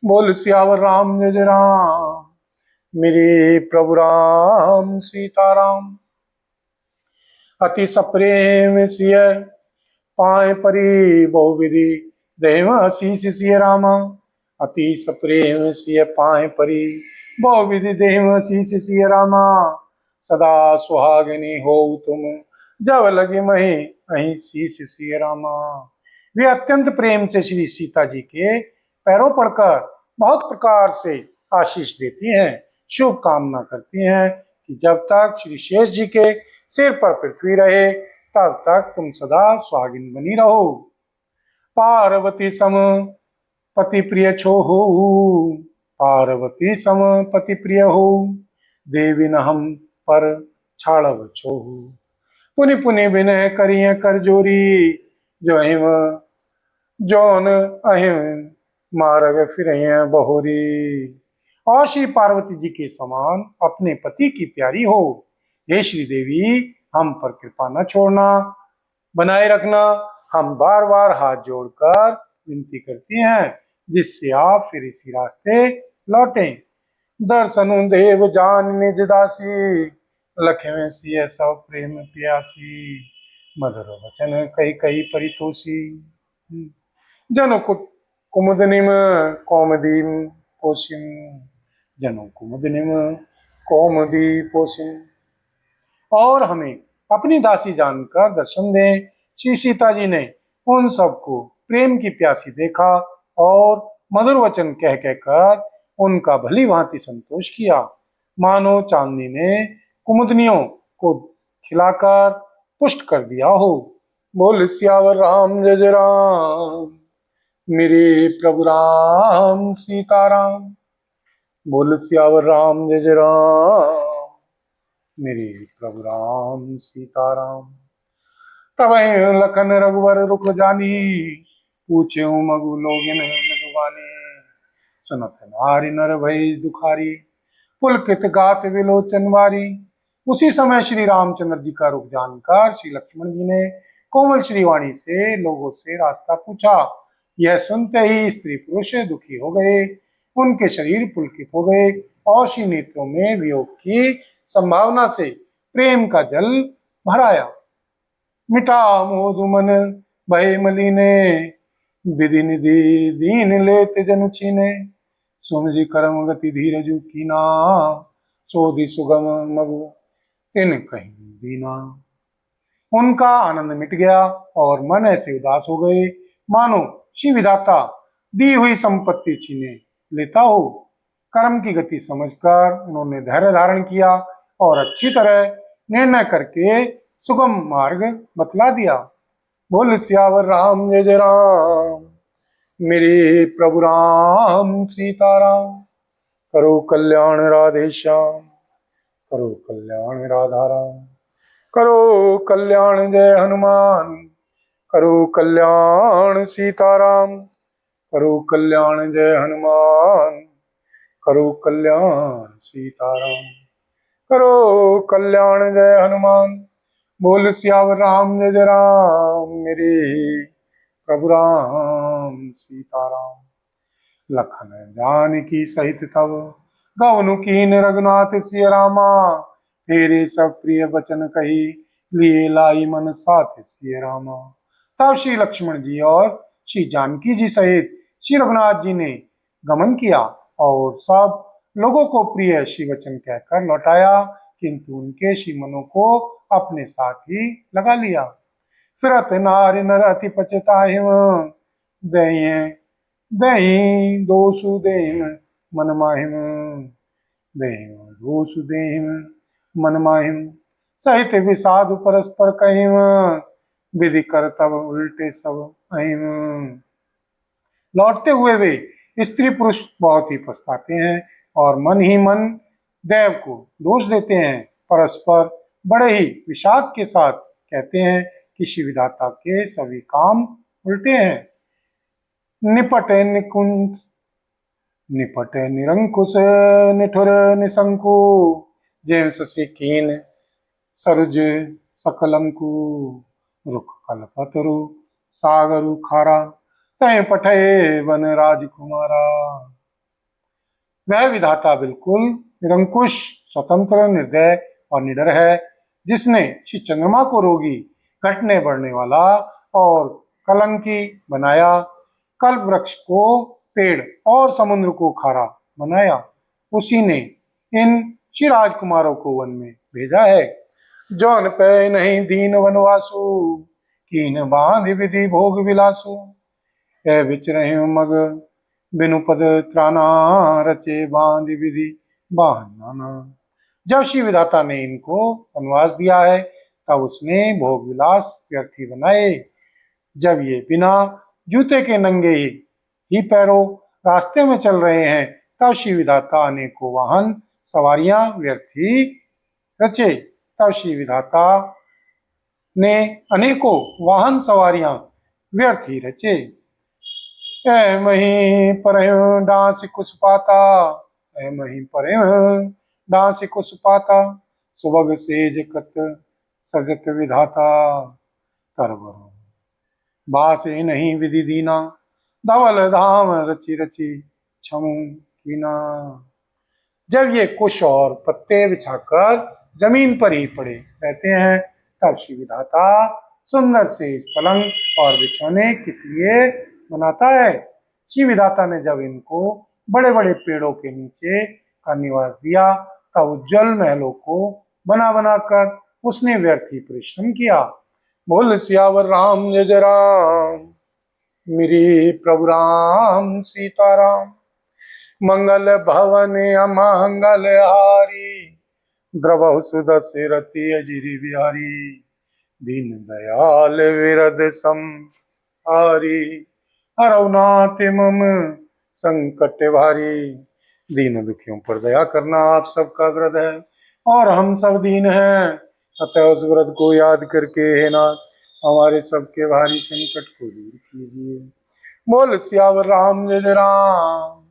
बोल सियावर राम जय जय राम। मेरे प्रभु राम सीताराम। अति सप्रेम सिय पाए परी बहु विधि देव शीस सिय रामा। अति सप्रेम सिय पाए परी बहु विधि देव शीस सिय रामा। सदा सुहागिनी हो तुम जब लगे मही अही शीस सिय रामा। वे अत्यंत प्रेम से श्री सीता जी के पैरों पड़कर बहुत प्रकार से आशीष देती हैं, शुभ कामना करती हैं कि जब तक श्री शेष जी के सिर पर पृथ्वी रहे तब तक तुम सदा सुहागिन बनी रहो। पार्वती सम पति प्रिय छो हो, पार्वती सम पति प्रिय हो, देवी न हम पर छाड़व छो। पुनि पुनि विनय करिय कर जोरी, जो हिम जौन अहिम मारग फिर बहोरी। और श्री पार्वती जी के समान अपने पति की प्यारी हो। हे श्री देवी, हम पर कृपा न छोड़ना, बनाए रखना। हम बार बार हाथ जोड़कर विनती करती हैं जिससे आप फिर इसी रास्ते लौटें। दर्शनु देव जान निज दासी, लखवे सिय सब प्रेम प्यासी। मधुर वचन कही कही परितोषी, जनु कुमुदनिम कौमदी पोषिम। जनु कुमुदनिम कौमदी पोषिम। और हमें अपनी दासी जानकर दर्शन दें। श्री सीता जी ने उन सबको प्रेम की प्यासी देखा और मधुर वचन कह कहकर उनका भली भांति संतोष किया, मानो चांदनी ने कुमुदनियों को खिलाकर पुष्ट कर दिया हो। बोल सियावर राम जय जय राम। मेरे प्रभु राम सीताराम। बोल सियावर राम जय जय राम। मेरे प्रभु राम सीताराम। तब लखन रघुवर रुख जानी, पूछे मगु लोगिन मधुबानी। सुनत नारी नर भई दुखारी, पुलकित गात विलोचन वारी। उसी समय श्री रामचंद्र जी का रुख जानकर श्री लक्ष्मण जी ने कोमल श्रीवाणी से लोगों से रास्ता पूछा। यह सुनते ही स्त्री पुरुष दुखी हो गए, उनके शरीर पुलकित हो गए और श्री नेत्रों में वियोग की संभावना से प्रेम का जल भराया। मिटा मोह मन भय मलिने, विधि निधि दीन लेत जनु छीने। सुमि करम गति धीरजु कीना, सोधि सुगम मगु तिन कहीं दीना। उनका आनंद मिट गया और मन ऐसे उदास हो गए मानो श्री विधाता दी हुई संपत्ति छीने लेता हो। कर्म की गति समझकर उन्होंने धैर्य धारण किया और अच्छी तरह निर्णय करके सुगम मार्ग बतला दिया। बोल सियावर राम जय जय राम। मेरे प्रभु राम सीताराम। करो कल्याण राधे श्याम, करो कल्याण राधा राम। करो कल्याण जय हनुमान, करो कल्याण सीताराम। करो कल्याण जय हनुमान, करो कल्याण सीताराम। करो कल्याण जय हनुमान। बोल सियावर राम जय जय राम। मेरे प्रभु राम सीताराम। लखन जानकी सहित तब गवनु कीन रघुनाथ सिय रामा। तेरे सब प्रिय वचन कही, लिए लाई मन साथ सिय रामा। तब श्री लक्ष्मण जी और श्री जानकी जी सहित श्री रघुनाथ जी ने गमन किया और सब लोगों को प्रिय श्री वचन कहकर लौटाया, किंतु उनके श्री मनों को अपने साथ ही लगा लिया। फिरत नारि नर अति पछताहिम, दहिं दहिं दोषु देहिम मन माहिम। दहिं दोषु देहिम मन माहिम, सहित विषाद परस्पर कहिम। विधि कर तब उल्टे सब अहिम। लौटते हुए वे स्त्री पुरुष बहुत ही पछताते हैं और मन ही मन देव को दोष देते हैं। परस्पर बड़े ही विषाद के साथ कहते हैं कि श्री विधाता के सभी काम उल्टे हैं। निपटे निकुंज निपटे निरंकुश, निठुर निशंकु। जैम शशि कीन सरुज सकलंकु। रुख कल्पतरु सागरु खारा, तय पठे वन राजकुमारा। वह विधाता बिल्कुल निरंकुश, स्वतंत्र, निर्दय और निडर है, जिसने श्री चंद्रमा को रोगी, घटने बढ़ने वाला और कलंकी बनाया, कल्प वृक्ष को पेड़ और समुद्र को खारा बनाया। उसी ने इन श्री राजकुमारों को वन में भेजा है। जौन पे नहीं दीन वनवासु, कीन बांध विधि भोग विलासु। ए विचरहि मग बिनु पद त्राना, रचे बांध विधि बहाना। जब श्री विधाता ने इनको वनवास दिया है, तब उसने भोग विलास व्यर्थी बनाए। जब ये बिना जूते के नंगे ही पैरों रास्ते में चल रहे हैं, तब श्री विधाता अनेकों वाहन सवारियां व्यर्थी रचे। तब श्री विधाता ने अनेकों वाहन सवारियां व्यर्थी रचे। ऐ मही परह्यो डांस कुछ पाता, ऐ मही परह्यो डांस कुछ पाता। सुबग सेज कत सजत विधाता, तरवर बास नहीं विधि दीना। धवल धाम रची रची छमु कीना। जब ये कुश और पत्ते बिछाकर जमीन पर ही पड़े रहते हैं, तब श्री विधाता सुंदर से पलंग और बिछौने किस लिए बनाता है। श्री विधाता ने जब इनको बड़े बड़े पेड़ों के नीचे का निवास दिया, तब उज्जवल महलों को बना बनाकर उसने व्यर्थ ही परिश्रम किया। बोल सियावर राम जय जय राम, मेरे प्रभु राम सीताराम। मंगल भवन अमंगल हारी, द्रवहु सुदशरथि अजिरि बिहारी। दीन दयाल विरद सम हारी, हरौ नाथ मम संकट भारी। दीन दुखियों पर दया करना आप सबका व्रत है, और हम सब दीन हैं, अतः उस व्रत को याद करके हे नाथ हमारे सबके भारी संकट को दूर कीजिए। बोल सियावर राम जय जय राम,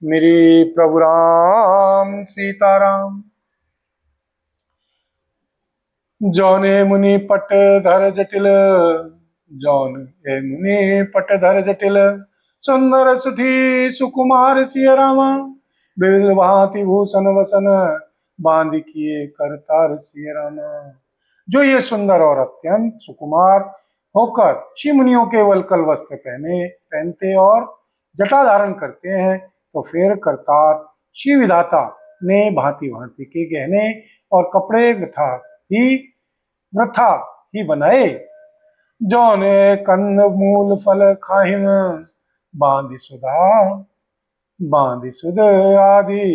मेरे प्रभु राम सीताराम। जौने मुनि पट धर जटिल, जौन ए मुनि पट धर जटिल। सुंदर सुधी सुकुमार सिय रामा, विविध भांति भूषण वसन, बांध किए करतार सिय रामा। जो ये सुंदर और अत्यंत सुकुमार होकर श्री मुनियों के वलकल वस्त्र पहनते और जटा धारण करते हैं, तो फिर करतार श्री विधाता ने भांति भांति के गहने और कपड़े वृथा ही बनाए। जौने कंद मूल फल खाहिम, बांधि सुध आदि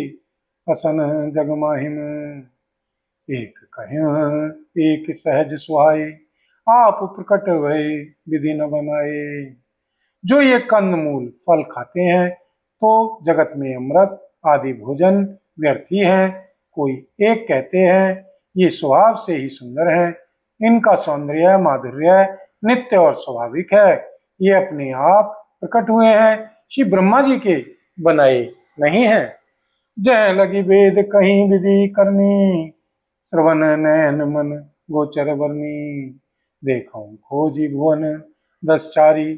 असन जगमाहिम। एक कहें एक सहज सुहाए, आप प्रकट भय विधि न बनाए। जो ये कंद मूल फल खाते हैं, तो जगत में अमृत आदि भोजन व्यर्थी हैं। कोई एक कहते हैं ये स्वभाव से ही सुंदर हैं, इनका सौंदर्य माधुर्य नित्य और स्वाभाविक है, ये अपने आप प्रकट हुए हैं, श्री ब्रह्मा जी के बनाए नहीं हैं। जय लगी वेद कहीं विधि करनी, श्रवण नयन मन गोचर बरनी। देखो खोजी भुवन 10 चारी,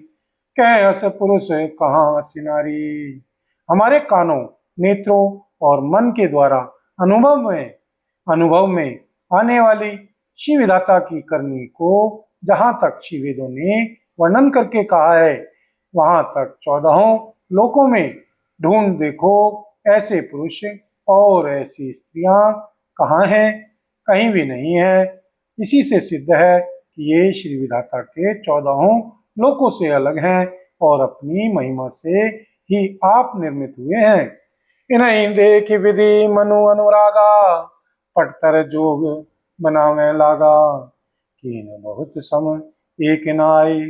कह अस पुरुष कहाँ सिनारी। हमारे कानों, नेत्रों और मन के द्वारा अनुभव में आने वाली श्री विधाता की करनी को जहाँ तक श्री वेदों ने वर्णन करके कहा है, वहां तक 14 लोकों में ढूंढ देखो ऐसे पुरुष और ऐसी स्त्रियां कहाँ हैं, कहीं भी नहीं है। इसी से सिद्ध है कि ये श्री विधाता के 14 लोकों से अलग हैं और अपनी महिमा से ही आप निर्मित हुए हैं। इन्हीं देख विधि मनु अनुरागा, पटतर जोग बनावे लागा। कीन बहुत सम एक नाई,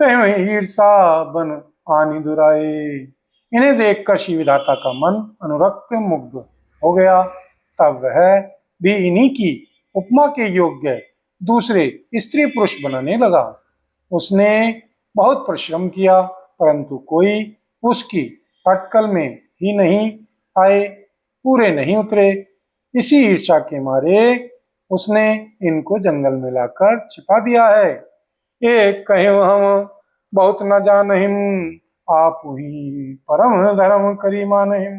तय ईर्षा बन आनी दुराई। इन्हें देखकर श्री विधाता का मन अनुरक्त मुग्ध हो गया। तब वह भी इन्हीं की उपमा के योग्य दूसरे स्त्री पुरुष बनाने लगा। उसने बहुत परिश्रम किया, परंतु कोई उसकी अटकल में ही नहीं आए, पूरे नहीं उतरे। इसी ईर्षा के मारे उसने इनको जंगल में लाकर छिपा दिया है। एक कहें हम बहुत न जानहिम, आप ही परम धर्म करी मानहिम।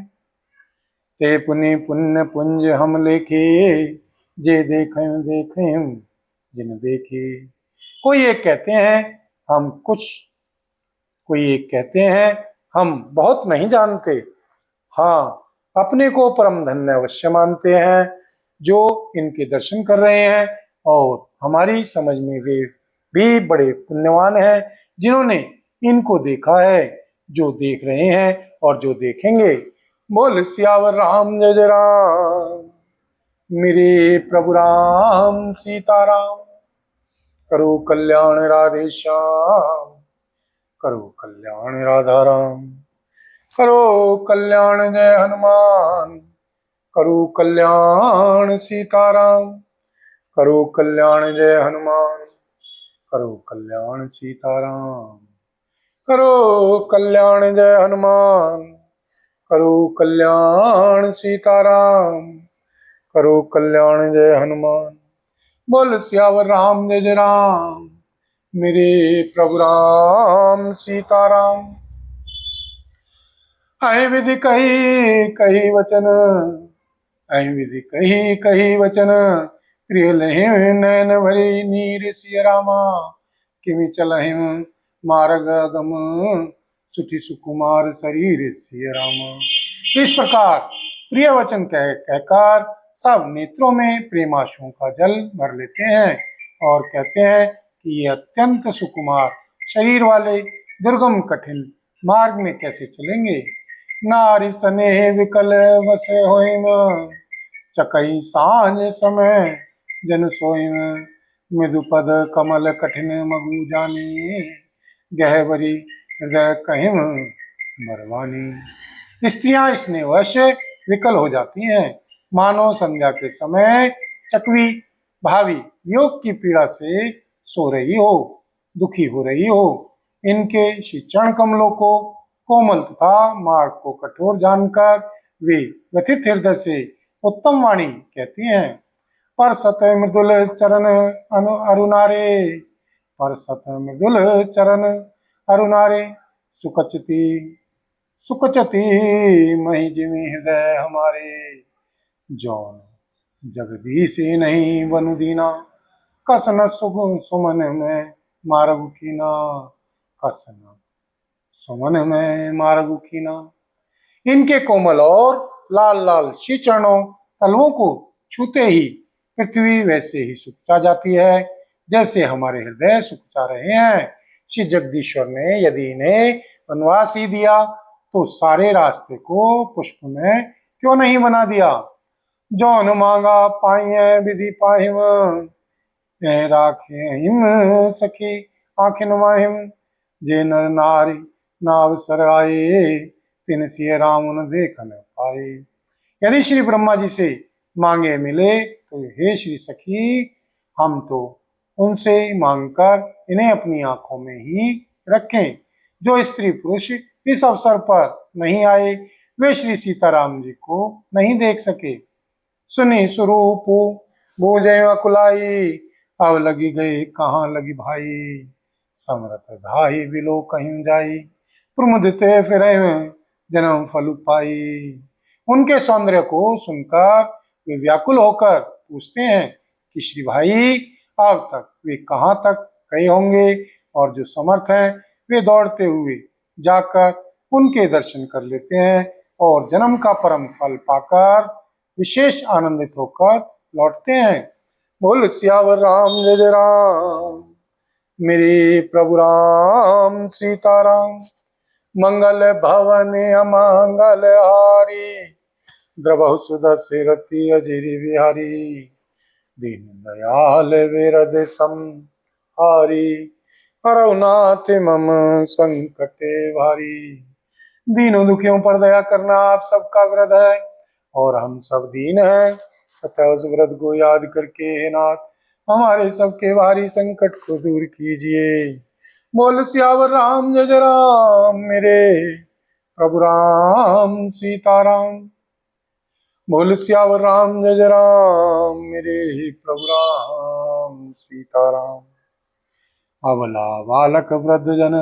ते पुनि पुण्य पुंज हम लेखे, जे देखें देखें जिन देखे। कोई एक कहते हैं हम कुछ, कोई एक कहते हैं हम बहुत नहीं जानते। हाँ, अपने को परम धन्य अवश्य मानते हैं जो इनके दर्शन कर रहे हैं, और हमारी समझ में वे भी बड़े पुण्यवान हैं जिन्होंने इनको देखा है, जो देख रहे हैं और जो देखेंगे। बोल सियावर राम जय जय राम, मेरे प्रभु राम सीताराम। करो कल्याण राधे श्याम, करो कल्याण राधा राम। करो कल्याण जय हनुमान, करो कल्याण सीताराम। करो कल्याण जय हनुमान, करो कल्याण सीताराम। करो कल्याण जय हनुमान, करो कल्याण सीताराम। करो कल्याण जय हनुमान। बोल सियावर राम जय जय राम, मेरे प्रभु राम सीताराम। अहि विधि कही कही वचन, अहि विधि कही कही वचन, प्रिय लहिं नैन भरी नीर सिय रामा। किमि चलहिं मार्ग अगम, सुठि सुकुमार शरीर सिय रामा। इस प्रकार प्रिय वचन कहकर सब नेत्रों में प्रेमाशुओं का जल भर लेते हैं और कहते हैं कि ये अत्यंत सुकुमार शरीर वाले दुर्गम कठिन मार्ग में कैसे चलेंगे। नारी स्नेह विकल बस होइम, चकई सांझ समय जन सोइम। मृदुपद कमल कठिन मगु जानी, गहवरी हृदय कहिम बरवानी। स्त्रियां स्नेहवश विकल हो जाती हैं, मानो संध्या के समय चकवी भावी वियोग की पीड़ा से सो रही हो, दुखी हो रही हो। इनके श्री चरण कमलों को कोमल तथा मार्ग को कठोर जानकर वे व्यथित हृदय से उत्तम वाणी कहती हैं। पर सत मृदुल चरण अरुणारे, पर सत मृदुल चरण अरुणारे। सुकचती सुकचती मही जिमि हृदय हमारे, जौन जगदीश नहीं बनु दीना। कसन सुमन में मारगु कीना, कसन सुमन में मारगु कीना। इनके कोमल और लाल लाल श्री चरणों तलवों को छूते ही पृथ्वी वैसे ही सुखचा जाती है जैसे हमारे हृदय सुखचा रहे हैं। श्री जगदीश्वर ने यदि इन्हें वनवास ही दिया तो सारे रास्ते को पुष्प में क्यों नहीं बना दिया। जौन मांगा पाइय विधि पाहिम, राखे हिम सखी आखिन माहिम। जे नर नारी नावसर आए, तिन सिय राम न देख न पाए। यदि श्री ब्रह्मा जी से मांगे मिले तो हे श्री सखी, हम तो उनसे मांगकर इन्हें अपनी आंखों में ही रखें। जो स्त्री पुरुष इस अवसर पर नहीं आए वे श्री सीताराम जी को नहीं देख सके। सुनी स्वरूप बूझे अकुलाई, अब लगी गई कहाँ लगी भाई। समरथ धाई बिलो कहीं जाई, प्रमुदिते फिर जन्म फल पाई। उनके सौंदर्य को सुनकर वे व्याकुल होकर पूछते हैं कि श्री भाई अब तक वे कहाँ तक गए होंगे। और जो समर्थ हैं वे दौड़ते हुए जाकर उनके दर्शन कर लेते हैं और जन्म का परम फल पाकर विशेष आनंदित होकर लौटते हैं। बोल सियावर राम जय जय राम, मेरे प्रभु राम सीताराम। मंगल भवन अमंगल हारी, द्रवहु सुदशरथि अजिरि बिहारी। दीन दयाल विरद संहारी, हरहुनाथ मम संकटे भारी। दीनों दुखियों पर दया करना आप सबका व्रत है और हम सब दीन हैं, अतः उस व्रत को याद करके हे नाथ हमारे सबके भारी संकट को दूर कीजिए। बोल सियावर राम जय जय राम, मेरे प्रभु राम सीताराम। बोल सियावर राम जय जय राम, मेरे प्रभु राम सीताराम। अबला बालक वृद्ध जन,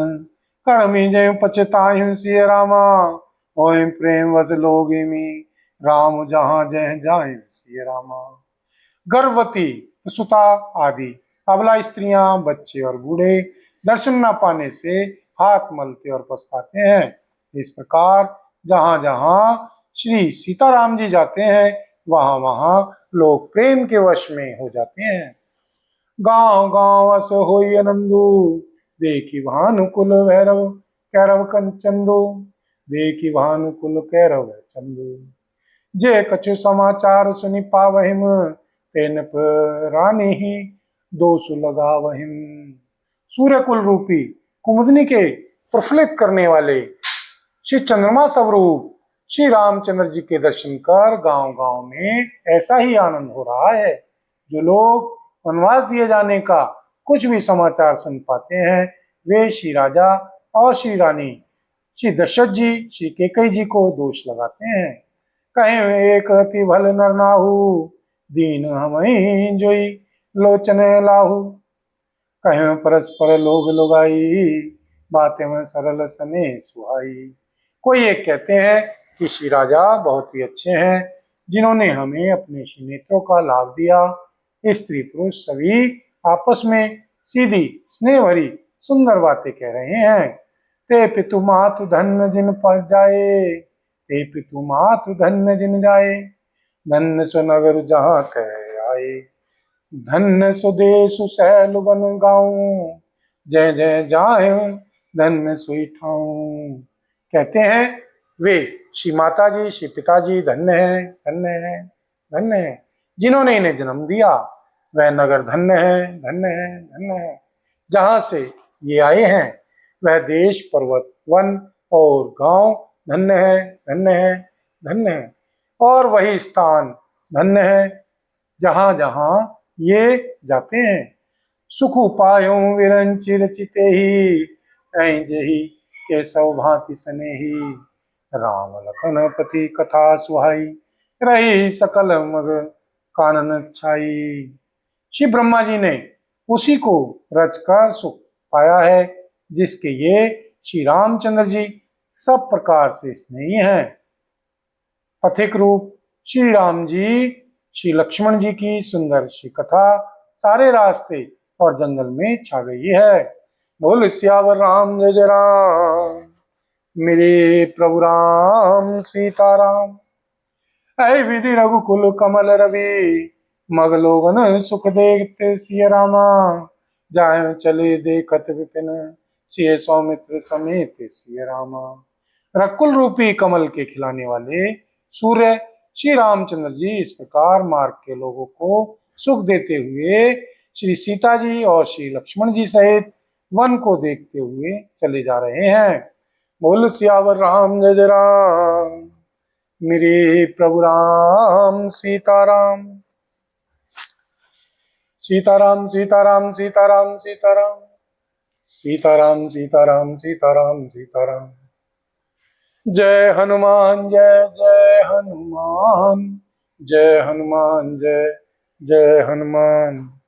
कर्मी जय पछताहि सिय रामा। ओय प्रेम वस लोगे मी, राम जहाँ जय जाए सिया रामा। गर्भवती, सुता आदि अबला स्त्रियां, बच्चे और बूढ़े दर्शन न पाने से हाथ मलते और पछताते हैं। इस प्रकार जहां जहां श्री सीताराम जी जाते हैं वहां वहां लोग प्रेम के वश में हो जाते हैं। गांव गांव अस होई आनंदो, देखी भानुकुल भैरव कैरव कंचंदो, देखी भानुकुल कैरव चंदो। जे कछु समाचार सुनि पावहिम, तेन रानी ही दोष लगावहिम। सूर्यकुल रूपी कुमुदनी के प्रफुल्लित करने वाले श्री चंद्रमा स्वरूप श्री रामचंद्र जी के दर्शन कर गांव गांव में ऐसा ही आनंद हो रहा है। जो लोग वनवास दिए जाने का कुछ भी समाचार सुन पाते हैं वे श्री राजा और श्री रानी श्री दशरथ जी श्री कैकेयी जी को दोष लगाते हैं। कहीं एक अति भल नर नाहु, दीन हमहि जोई लोचन लाहू। कहीं परस्पर लोग लुगाई, बातें में सरल सने सुहाई। कोई एक कहते हैं कि श्री राजा बहुत ही अच्छे हैं जिन्होंने हमें अपने श्री नेत्रों का लाभ दिया। स्त्री पुरुष सभी आपस में सीधी स्नेह भरी सुंदर बातें कह रहे हैं। ते पितु मातु धन्य जिन पर जाए, ते पितु मातु धन्य जिन जाए, धन्य सो नगर जहाँ कह आए, धन्य सो देश सैल बन गाँव, जय जय जाए धन्य सोई ठाऊं। कहते हैं वे श्री माता जी श्री पिताजी धन्य है, धन्य है, धन्य है जिन्होंने इन्हें जन्म दिया। वह नगर धन्य है, धन्य है, धन्य है जहाँ से ये आए हैं। वह देश पर्वत वन और गांव धन्य है, धन्य है, धन्य है। और वही स्थान धन्य है जहाँ जहाँ ये जाते हैं। सुख पायो विरंचि रचिते ही, ऐं जही केशव भांति स्नेही, राम लखन पति कथा सुहाई, रही सकल मग कानन छाई। श्री ब्रह्मा जी ने उसी को रचकर सुख पाया है जिसके ये श्री रामचंद्र जी सब प्रकार से स्नेही हैं। पथिक रूप श्री राम जी श्री लक्ष्मण जी की सुंदर श्री कथा सारे रास्ते और जंगल में छा गई है। बोल सियावर राम जय जय राम, मेरे प्रभु राम सीताराम। ऐ विधि रघुकुल कमल रवि, मग लोगन सुख देखते सिय रामा, जाए चले देखत विपिन, सिय सौमित्र समेत सिय रामा। रघुकुल रूपी कमल के खिलाने वाले सूर्य श्री रामचंद्र जी इस प्रकार मार्ग के लोगों को सुख देते हुए श्री सीता जी और श्री लक्ष्मण जी सहित वन को देखते हुए चले जा रहे हैं। बोल सियावर राम जय जय राम, मेरे प्रभु राम सीताराम। सीताराम सीताराम सीताराम सीताराम, सीताराम सीताराम सीताराम सीताराम। जय हनुमान जय जय हनुमान, जय हनुमान जय जय हनुमान।